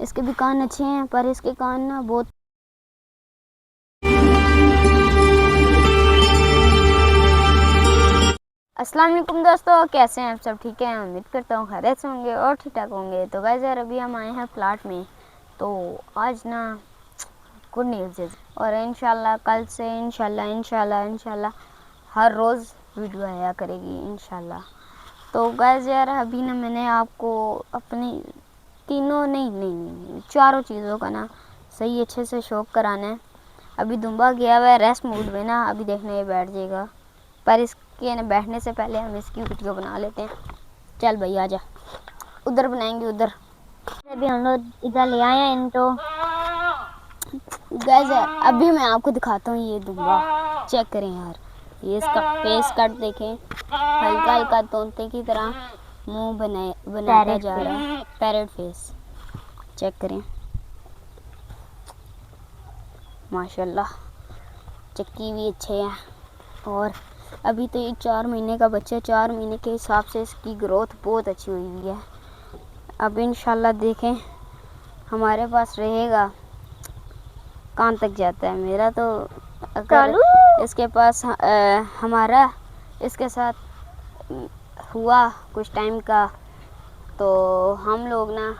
इसके भी कान अच्छे हैं, पर इसके कान ना बहुत। अस्सलाम वालेकुम दोस्तों, कैसे हैं आप सब? ठीक है, उम्मीद करता हूँ खैरियत से होंगे और ठीक ठाक होंगे। तो गाइस यार, अभी हम आए हैं प्लाट में। तो आज ना गुड न्यूज़ है, और इंशाल्लाह कल से इंशाल्लाह हर रोज़ वीडियो आया करेगी इंशाल्लाह। तो गाइस यार, अभी ना मैंने आपको अपनी तीनों नहीं चारों चीज़ों का ना सही अच्छे से शौक कराना है। अभी दुम्बा गया हुआ है रेस्ट मूड में ना, अभी देखने ये बैठ जाएगा, पर इसके ना बैठने से पहले हम इसकी वीडियो बना लेते हैं। चल भाई आजा, उधर बनाएंगे उधर। अभी हम लोग इधर ले आए हैं इनको। गाइस अभी मैं आपको दिखाता हूँ ये दुम्बा, चेक करें यार। ये इसका फेस कट देखें, हल्का हल्का तोते की तरह मुंह बनाता जा रहा है, पैरेट फेस। चेक करें, माशाल्लाह चक्की भी अच्छे हैं। और अभी तो ये 4 महीने का बच्चा, 4 महीने के हिसाब से इसकी ग्रोथ बहुत अच्छी हुई है। अब इंशाल्लाह देखें हमारे पास रहेगा, कहाँ तक जाता है मेरा। तो अगर इसके पास हमारा इसके साथ हुआ कुछ टाइम का, तो हम लोग ना,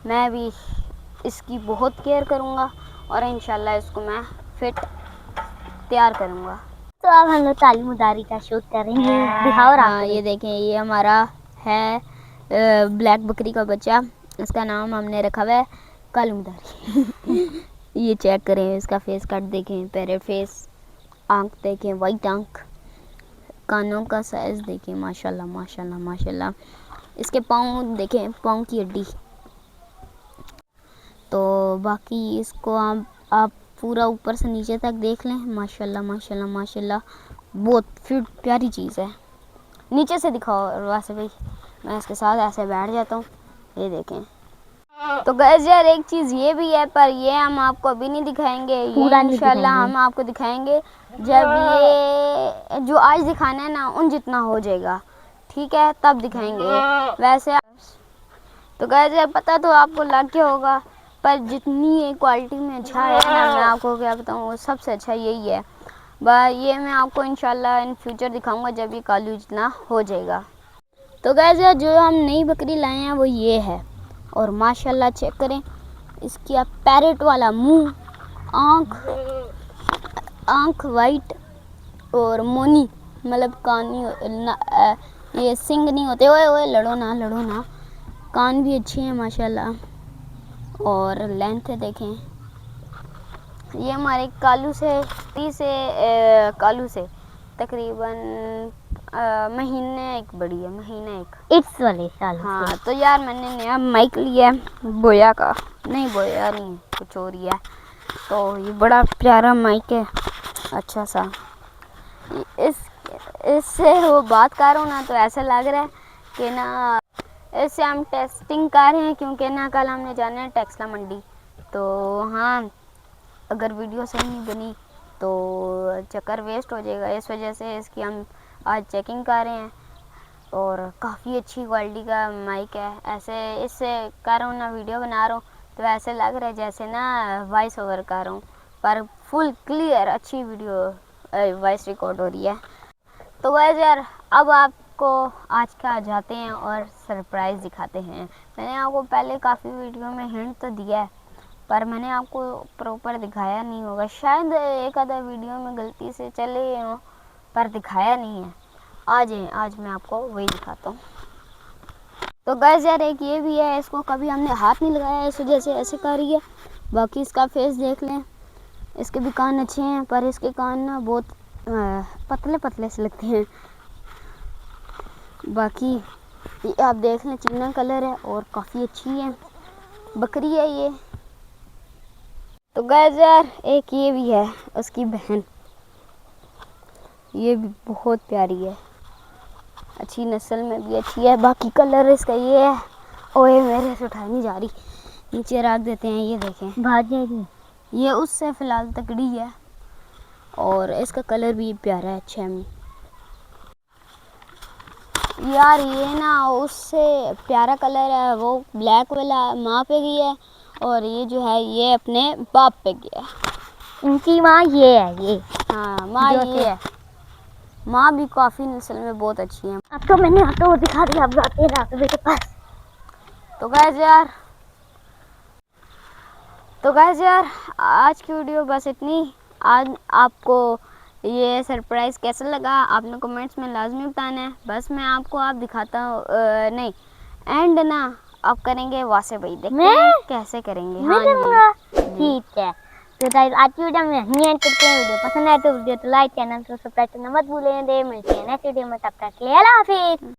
मैं भी इसकी बहुत केयर करूँगा और इंशाल्लाह इसको मैं फिट तैयार करूँगा। तो अब हम लोग तालीम उदारी का शूट करेंगे, दिखाओ रहा। हाँ, ये देखें, ये हमारा है ब्लैक बकरी का बच्चा। इसका नाम हमने रखा हुआ है कालूमदारी। ये चेक करें, इसका फेस कट देखें, पैरेट फेस, आँख देखें वाइट आँख, कानों का साइज़ देखें, माशाल्लाह माशाल्लाह माशाल्लाह। इसके पाँव देखें, पाँव की हड्डी। तो बाकी इसको आप पूरा ऊपर से नीचे तक देख लें, माशाल्लाह माशाल्लाह माशाल्लाह, बहुत फिट प्यारी चीज़ है। नीचे से दिखाओ वैसे भाई, मैं इसके साथ ऐसे बैठ जाता हूँ, ये देखें। तो गाइस यार, एक चीज़ ये भी है, पर ये हम आपको अभी नहीं दिखाएंगे, ये इंशाल्लाह हम आपको दिखाएंगे जब ये जो आज दिखाना है ना उन जितना हो जाएगा, ठीक है, तब दिखाएंगे। वैसे तो गाइस यार, पता तो आपको लग गया होगा, पर जितनी ये क्वालिटी में अच्छा है ना, मैं आपको क्या बताऊँ, वो सबसे अच्छा यही है। ये मैं आपको इंशाल्लाह इन फ्यूचर दिखाऊंगा जब ये कालू जितना हो जाएगा। तो गाइस यार, जो हम नई बकरी लाए हैं वो ये है, और माशाल्लाह चेक करें इसकी, आप पैरेट वाला मुंह, आँख वाइट और मोनी, मतलब कान ये सिंग नहीं होते, ओए ओए लड़ो ना। कान भी अच्छे हैं माशाल्लाह, और लेंथ देखें। ये हमारे कालू से तकरीबन महीने एक बड़ी है, महीना एक इट्स वाले साल। हाँ, तो यार मैंने नया माइक लिया है बोया का, नहीं बोया नहीं, कुछ और ही है। तो ये बड़ा प्यारा माइक है, अच्छा सा। इससे वो बात कर रहा हूँ ना, तो ऐसा लग रहा है कि ना इससे हम टेस्टिंग कर रहे हैं, क्योंकि ना कल हमने जाना है टेक्सला मंडी। तो हाँ, अगर वीडियो सही नहीं बनी तो चक्कर वेस्ट हो जाएगा, इस वजह से इसकी हम आज चेकिंग कर रहे हैं। और काफ़ी अच्छी क्वालिटी का माइक है, ऐसे इससे कर रहा हूँ ना, वीडियो बना रहा हूँ तो ऐसे लग रहा है जैसे ना वॉइस ओवर कर रहा हूँ, पर फुल क्लियर अच्छी वीडियो वॉइस रिकॉर्ड हो रही है। तो गाइस यार, अब आपको आज का जाते हैं और सरप्राइज़ दिखाते हैं। मैंने आपको पहले काफ़ी वीडियो में हिंट तो दिया है, पर मैंने आपको प्रॉपर दिखाया नहीं होगा, शायद एक आधा वीडियो में गलती से चले हो, पर दिखाया नहीं है। आज मैं आपको वही दिखाता हूँ। तो गाइस यार, एक ये भी है, इसको कभी हमने हाथ नहीं लगाया, इस वजह से ऐसे कर रही है। बाकी इसका फेस देख लें, इसके भी कान अच्छे हैं, पर इसके कान ना बहुत पतले पतले से लगते हैं। बाकी ये आप देख लें, चीना कलर है और काफ़ी अच्छी है बकरी है ये। तो गाइस यार, एक ये भी है उसकी बहन, ये भी बहुत प्यारी है, अच्छी नस्ल में भी अच्छी है। बाकी कलर इसका ये है, ओए मेरे से उठाई नहीं जा रही, नीचे रख देते हैं। ये देखें, भाग जाएगी, ये उससे फ़िलहाल तकड़ी है, और इसका कलर भी प्यारा है, अच्छा है यार। ये ना उससे प्यारा कलर है, वो ब्लैक वाला माँ पे गई है, और ये जो है ये अपने बाप पे गया है। इनकी माँ ये है, ये हाँ माँ जो ये है। माँ भी काफ़ी नस्ल में बहुत अच्छी है। अब तो मैंने आपको वो दिखा दिया, अब आते हैं राघवे के पास। तो गाइस यार आज की वीडियो बस इतनी। आज आपको ये सरप्राइज़ कैसा लगा आपने कमेंट्स में लाजमी बताना है। बस मैं आपको आप दिखाता हूँ नहीं एंड ना आप करेंगे वासे भाई, देखते हैं कैसे करेंगे। मैं हाँ करूँगा, जी ठीक है। तो गाइस आज की वीडियो में यहीं एंड करते हैं। वीडियो पसंद आए तो वीडियो तो लाइक, चैनल को सब्सक्राइब करना मत भूलें। मिलते हैं नेक्स्ट वीडियो में, तब तक के लिए अल्लाह हाफिज़।